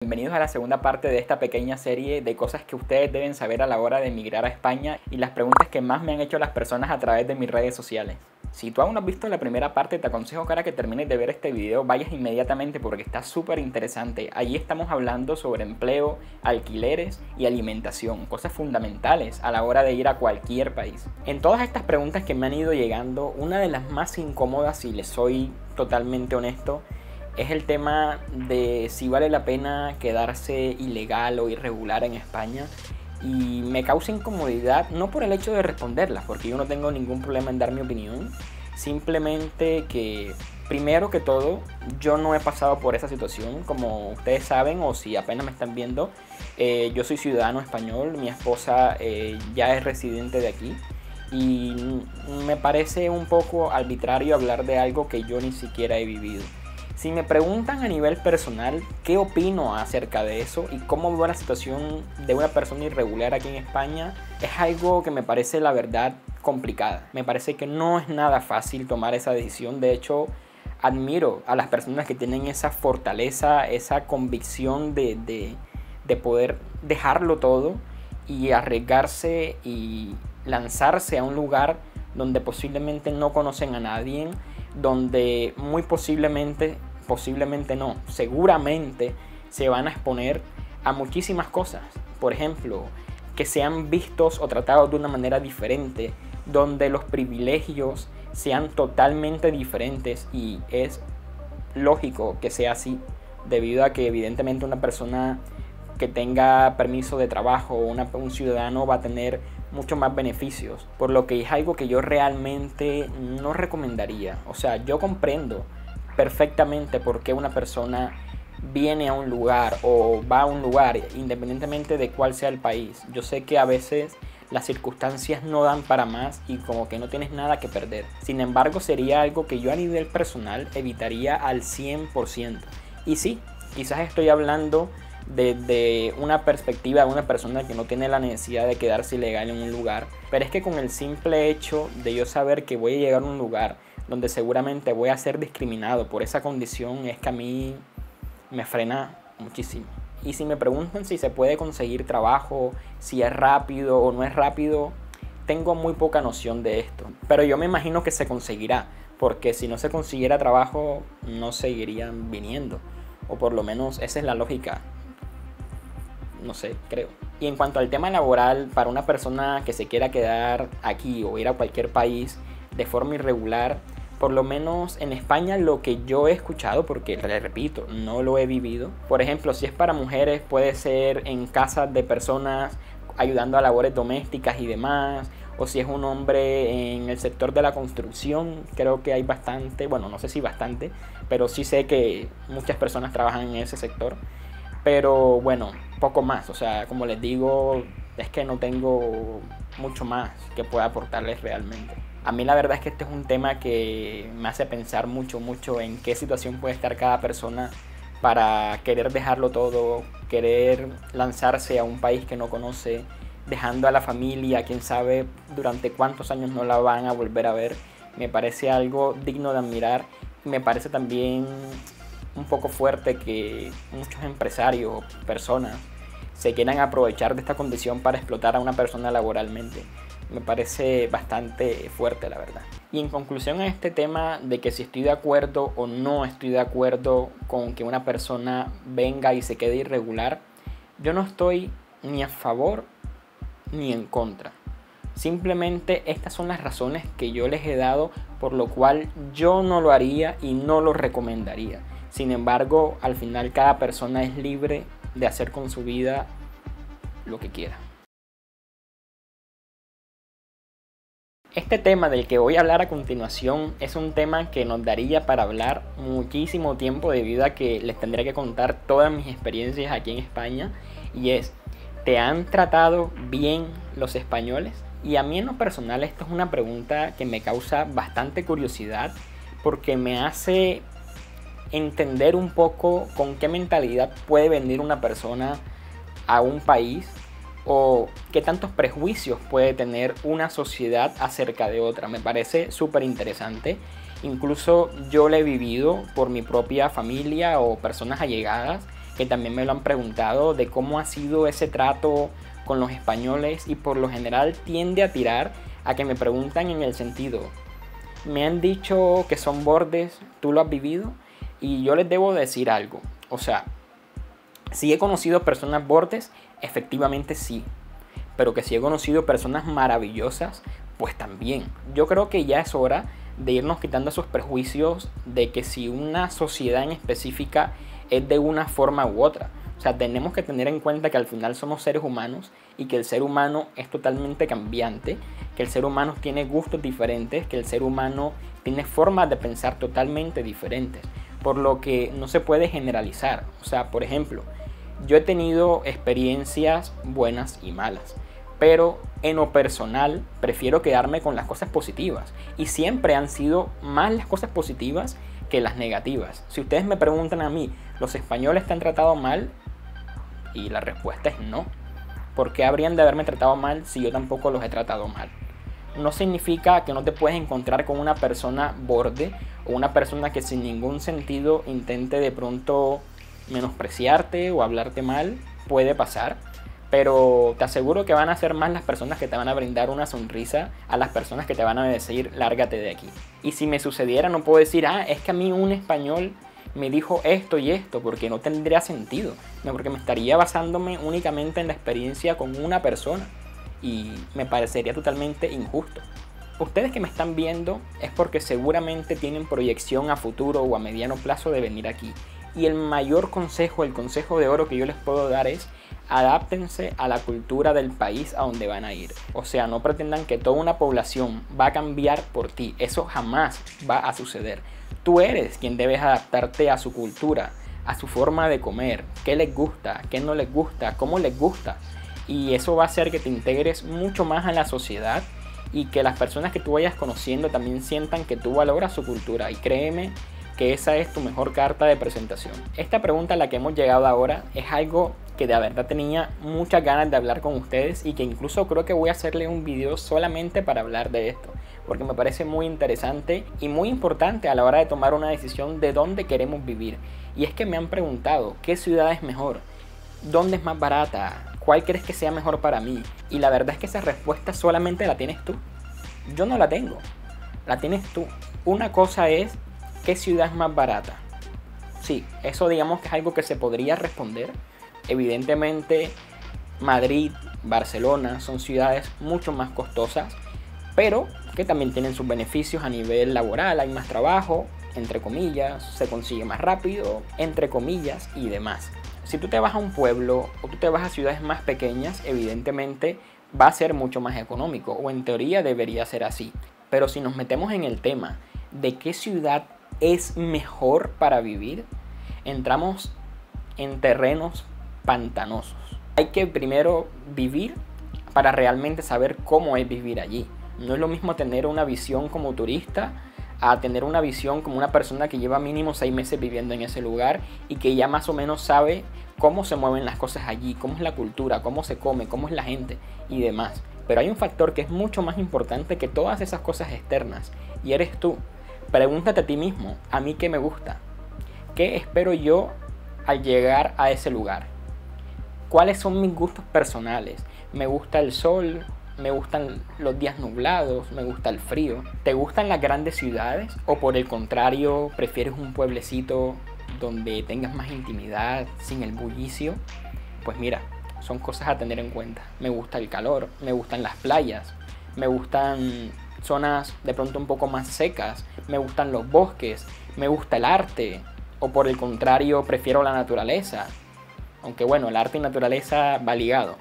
Bienvenidos a la segunda parte de esta pequeña serie de cosas que ustedes deben saber a la hora de emigrar a España y las preguntas que más me han hecho las personas a través de mis redes sociales. Si tú aún no has visto la primera parte, te aconsejo que ahora que termines de ver este video vayas inmediatamente porque está súper interesante. Allí estamos hablando sobre empleo, alquileres y alimentación, cosas fundamentales a la hora de ir a cualquier país. En todas estas preguntas que me han ido llegando, una de las más incómodas, si les soy totalmente honesto, es el tema de si vale la pena quedarse ilegal o irregular en España, y me causa incomodidad no por el hecho de responderlas, porque yo no tengo ningún problema en dar mi opinión, simplemente que primero que todo yo no he pasado por esa situación, como ustedes saben, o si apenas me están viendo, yo soy ciudadano español, mi esposa ya es residente de aquí. Y me parece un poco arbitrario hablar de algo que yo ni siquiera he vivido. Si me preguntan a nivel personal qué opino acerca de eso y cómo veo la situación de una persona irregular aquí en España, es algo que me parece, la verdad, complicada. Me parece que no es nada fácil tomar esa decisión. De hecho, admiro a las personas que tienen esa fortaleza, esa convicción de poder dejarlo todo y arriesgarse y lanzarse a un lugar donde posiblemente no conocen a nadie, donde muy posiblemente no, seguramente se van a exponer a muchísimas cosas. Por ejemplo, que sean vistos o tratados de una manera diferente, donde los privilegios sean totalmente diferentes, y es lógico que sea así, debido a que evidentemente una persona que tenga permiso de trabajo o un ciudadano va a tener mucho más beneficios, por lo que es algo que yo realmente no recomendaría. O sea, yo comprendo perfectamente por qué una persona viene a un lugar o va a un lugar independientemente de cuál sea el país. Yo sé que a veces las circunstancias no dan para más y como que no tienes nada que perder. Sin embargo, sería algo que yo a nivel personal evitaría al 100%. Y sí, quizás estoy hablando desde una perspectiva de una persona que no tiene la necesidad de quedarse ilegal en un lugar, pero es que con el simple hecho de yo saber que voy a llegar a un lugar donde seguramente voy a ser discriminado por esa condición, es que a mí me frena muchísimo. Y si me preguntan si se puede conseguir trabajo, si es rápido o no es rápido, tengo muy poca noción de esto, pero yo me imagino que se conseguirá, porque si no se consiguiera trabajo no seguirían viniendo, o por lo menos esa es la lógica. No sé, creo. Y en cuanto al tema laboral, para una persona que se quiera quedar aquí o ir a cualquier país de forma irregular, por lo menos en España lo que yo he escuchado, porque les repito, no lo he vivido. Por ejemplo, si es para mujeres, puede ser en casas de personas ayudando a labores domésticas y demás. O si es un hombre en el sector de la construcción, creo que hay bastante, bueno, no sé si bastante, pero sí sé que muchas personas trabajan en ese sector. Pero bueno, poco más, o sea, como les digo, es que no tengo mucho más que pueda aportarles realmente. A mí la verdad es que este es un tema que me hace pensar mucho en qué situación puede estar cada persona para querer dejarlo todo, querer lanzarse a un país que no conoce, dejando a la familia, quién sabe durante cuántos años no la van a volver a ver. Me parece algo digno de admirar, y me parece también un poco fuerte que muchos empresarios o personas se quieran aprovechar de esta condición para explotar a una persona laboralmente. Me parece bastante fuerte, la verdad. Y en conclusión a este tema de que si estoy de acuerdo o no estoy de acuerdo con que una persona venga y se quede irregular, yo no estoy ni a favor ni en contra. Simplemente estas son las razones que yo les he dado por lo cual yo no lo haría y no lo recomendaría. Sin embargo, al final cada persona es libre de hacer con su vida lo que quiera. Este tema del que voy a hablar a continuación es un tema que nos daría para hablar muchísimo tiempo, debido a que les tendría que contar todas mis experiencias aquí en España, y es: ¿te han tratado bien los españoles? Y a mí en lo personal esto es una pregunta que me causa bastante curiosidad, porque me hace entender un poco con qué mentalidad puede venir una persona a un país, o qué tantos prejuicios puede tener una sociedad acerca de otra. Me parece súper interesante. Incluso yo lo he vivido por mi propia familia o personas allegadas que también me lo han preguntado, de cómo ha sido ese trato con los españoles, y por lo general tiende a tirar a que me preguntan en el sentido, me han dicho que son bordes, ¿tú lo has vivido? Y yo les debo decir algo, o sea, si he conocido personas bordes, efectivamente sí, pero que si he conocido personas maravillosas, pues también. Yo creo que ya es hora de irnos quitando esos prejuicios de que si una sociedad en específica es de una forma u otra. O sea, tenemos que tener en cuenta que al final somos seres humanos y que el ser humano es totalmente cambiante, que el ser humano tiene gustos diferentes, que el ser humano tiene formas de pensar totalmente diferentes, por lo que no se puede generalizar. O sea, por ejemplo, yo he tenido experiencias buenas y malas, pero en lo personal prefiero quedarme con las cosas positivas, y siempre han sido más las cosas positivas que las negativas. Si ustedes me preguntan a mí, ¿los españoles te han tratado mal? Y la respuesta es no. ¿Por qué habrían de haberme tratado mal si yo tampoco los he tratado mal? No significa que no te puedes encontrar con una persona borde o una persona que sin ningún sentido intente de pronto menospreciarte o hablarte mal. Puede pasar, pero te aseguro que van a ser más las personas que te van a brindar una sonrisa a las personas que te van a decir lárgate de aquí. Y si me sucediera, no puedo decir, es que a mí un español me dijo esto y esto, porque no tendría sentido, no, porque me estaría basándome únicamente en la experiencia con una persona y me parecería totalmente injusto. Ustedes que me están viendo es porque seguramente tienen proyección a futuro o a mediano plazo de venir aquí, y el mayor consejo, el consejo de oro que yo les puedo dar es: adáptense a la cultura del país a donde van a ir. O sea, no pretendan que toda una población va a cambiar por ti. Eso jamás va a suceder. Tú eres quien debes adaptarte a su cultura, a su forma de comer, qué les gusta, qué no les gusta, cómo les gusta. Y eso va a hacer que te integres mucho más a la sociedad y que las personas que tú vayas conociendo también sientan que tú valoras su cultura. Y créeme que esa es tu mejor carta de presentación. Esta pregunta a la que hemos llegado ahora es algo que de verdad tenía muchas ganas de hablar con ustedes, y que incluso creo que voy a hacerle un video solamente para hablar de esto, porque me parece muy interesante y muy importante a la hora de tomar una decisión de dónde queremos vivir. Y es que me han preguntado, ¿qué ciudad es mejor? ¿Dónde es más barata? ¿Cuál crees que sea mejor para mí? Y la verdad es que esa respuesta solamente la tienes tú. Yo no la tengo, la tienes tú. Una cosa es, ¿qué ciudad es más barata? Sí, eso digamos que es algo que se podría responder. Evidentemente, Madrid, Barcelona son ciudades mucho más costosas, pero que también tienen sus beneficios a nivel laboral. Hay más trabajo, entre comillas, se consigue más rápido, entre comillas, y demás. Si tú te vas a un pueblo o tú te vas a ciudades más pequeñas, evidentemente va a ser mucho más económico, o en teoría debería ser así. Pero si nos metemos en el tema de qué ciudad es mejor para vivir, entramos en terrenos pantanosos. Hay que primero vivir para realmente saber cómo es vivir allí. No es lo mismo tener una visión como turista a tener una visión como una persona que lleva mínimo 6 meses viviendo en ese lugar y que ya más o menos sabe cómo se mueven las cosas allí, cómo es la cultura, cómo se come, cómo es la gente y demás. Pero hay un factor que es mucho más importante que todas esas cosas externas, y eres tú. Pregúntate a ti mismo, ¿a mí qué me gusta? ¿Qué espero yo al llegar a ese lugar? ¿Cuáles son mis gustos personales? ¿Me gusta el sol? ¿Me gustan los días nublados? ¿Me gusta el frío? ¿Te gustan las grandes ciudades? ¿O por el contrario, prefieres un pueblecito donde tengas más intimidad, sin el bullicio? Pues mira, son cosas a tener en cuenta. Me gusta el calor, me gustan las playas, me gustan zonas de pronto un poco más secas, me gustan los bosques, me gusta el arte, o por el contrario, prefiero la naturaleza. Aunque bueno, el arte y naturaleza va ligado,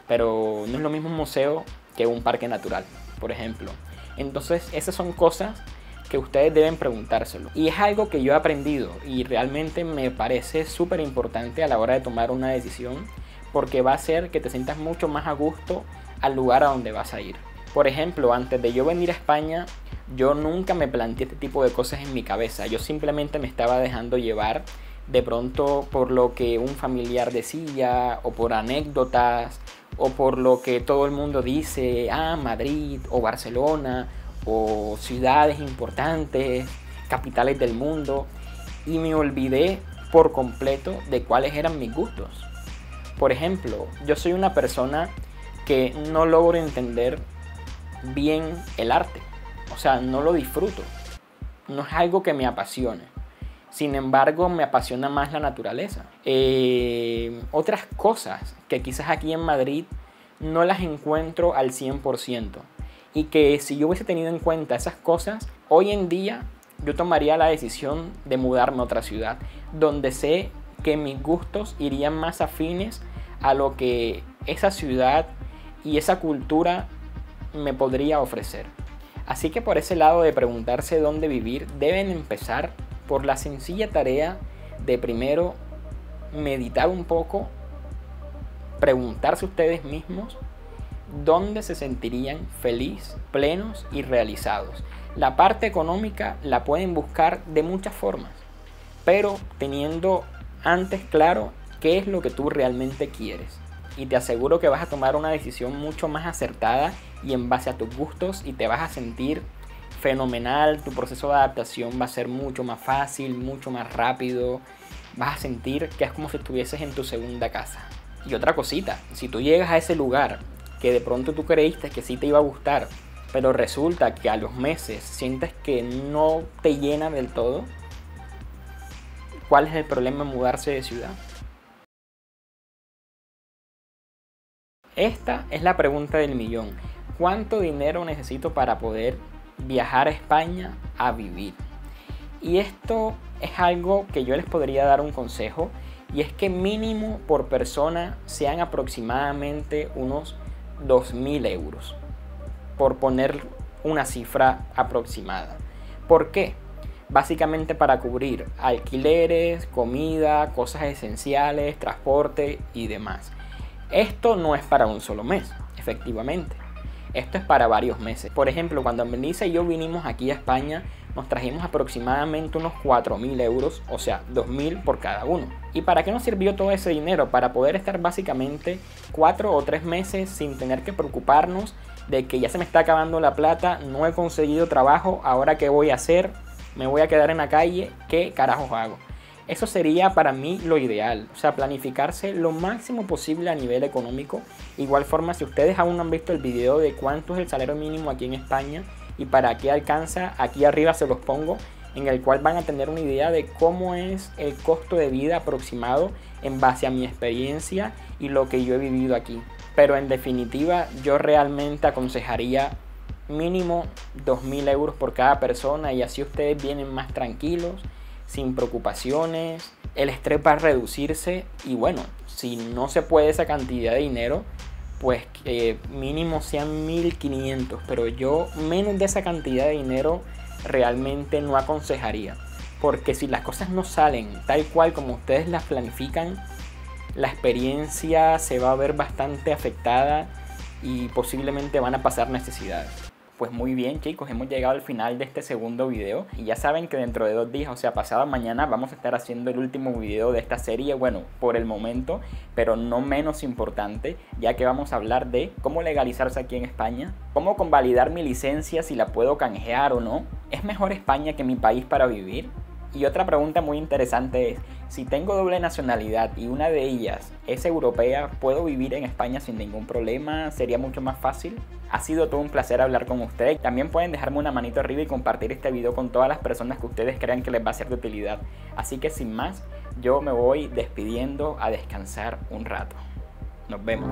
pero no es lo mismo un museo que un parque natural, por ejemplo. Entonces, esas son cosas que ustedes deben preguntárselo. Y es algo que yo he aprendido y realmente me parece súper importante a la hora de tomar una decisión, porque va a hacer que te sientas mucho más a gusto al lugar a donde vas a ir. Por ejemplo, antes de yo venir a España, yo nunca me planteé este tipo de cosas en mi cabeza. Yo simplemente me estaba dejando llevar de pronto por lo que un familiar decía, o por anécdotas, o por lo que todo el mundo dice, Madrid o Barcelona, o ciudades importantes, capitales del mundo, y me olvidé por completo de cuáles eran mis gustos. Por ejemplo, yo soy una persona que no logro entender bien el arte. O sea, no lo disfruto. No es algo que me apasione. Sin embargo, me apasiona más la naturaleza. Otras cosas que quizás aquí en Madrid no las encuentro al 100%. Y que si yo hubiese tenido en cuenta esas cosas, hoy en día yo tomaría la decisión de mudarme a otra ciudad, donde sé que mis gustos irían más afines a lo que esa ciudad y esa cultura me podría ofrecer. Así que por ese lado de preguntarse dónde vivir, deben empezar por la sencilla tarea de primero meditar un poco, preguntarse ustedes mismos dónde se sentirían felices, plenos y realizados. La parte económica la pueden buscar de muchas formas, pero teniendo antes claro qué es lo que tú realmente quieres. Y te aseguro que vas a tomar una decisión mucho más acertada y en base a tus gustos, y te vas a sentir fenomenal. Tu proceso de adaptación va a ser mucho más fácil, mucho más rápido. Vas a sentir que es como si estuvieses en tu segunda casa. Y otra cosita, si tú llegas a ese lugar que de pronto tú creíste que sí te iba a gustar, pero resulta que a los meses sientes que no te llena del todo, ¿cuál es el problema en mudarse de ciudad? Esta es la pregunta del millón. ¿Cuánto dinero necesito para poder viajar a España a vivir? Y esto es algo que yo les podría dar un consejo, y es que mínimo por persona sean aproximadamente unos 2.000 euros, por poner una cifra aproximada. ¿Por qué? Básicamente para cubrir alquileres, comida, cosas esenciales, transporte y demás. Esto no es para un solo mes, efectivamente. Esto es para varios meses. Por ejemplo, cuando Melissa y yo vinimos aquí a España, nos trajimos aproximadamente unos 4.000 euros, o sea, 2.000 por cada uno. ¿Y para qué nos sirvió todo ese dinero? Para poder estar básicamente 4 o 3 meses sin tener que preocuparnos de que ya se me está acabando la plata, no he conseguido trabajo, ahora qué voy a hacer, me voy a quedar en la calle, ¿qué carajos hago? Eso sería para mí lo ideal, o sea, planificarse lo máximo posible a nivel económico. Igual forma, si ustedes aún no han visto el video de cuánto es el salario mínimo aquí en España y para qué alcanza, aquí arriba se los pongo, en el cual van a tener una idea de cómo es el costo de vida aproximado en base a mi experiencia y lo que yo he vivido aquí. Pero en definitiva, yo realmente aconsejaría mínimo 2.000 euros por cada persona, y así ustedes vienen más tranquilos, sin preocupaciones, el estrés va a reducirse. Y bueno, si no se puede esa cantidad de dinero, pues mínimo sean 1.500, pero yo menos de esa cantidad de dinero realmente no aconsejaría, porque si las cosas no salen tal cual como ustedes las planifican, la experiencia se va a ver bastante afectada y posiblemente van a pasar necesidades. Pues muy bien, chicos, hemos llegado al final de este segundo video y ya saben que dentro de 2 días, o sea, pasado mañana, vamos a estar haciendo el último video de esta serie, bueno, por el momento, pero no menos importante, ya que vamos a hablar de cómo legalizarse aquí en España, cómo convalidar mi licencia, si la puedo canjear o no, ¿es mejor España que mi país para vivir? Y otra pregunta muy interesante es, si tengo doble nacionalidad y una de ellas es europea, ¿puedo vivir en España sin ningún problema? ¿Sería mucho más fácil? Ha sido todo un placer hablar con ustedes. También pueden dejarme una manito arriba y compartir este video con todas las personas que ustedes crean que les va a ser de utilidad. Así que sin más, yo me voy despidiendo a descansar un rato. Nos vemos.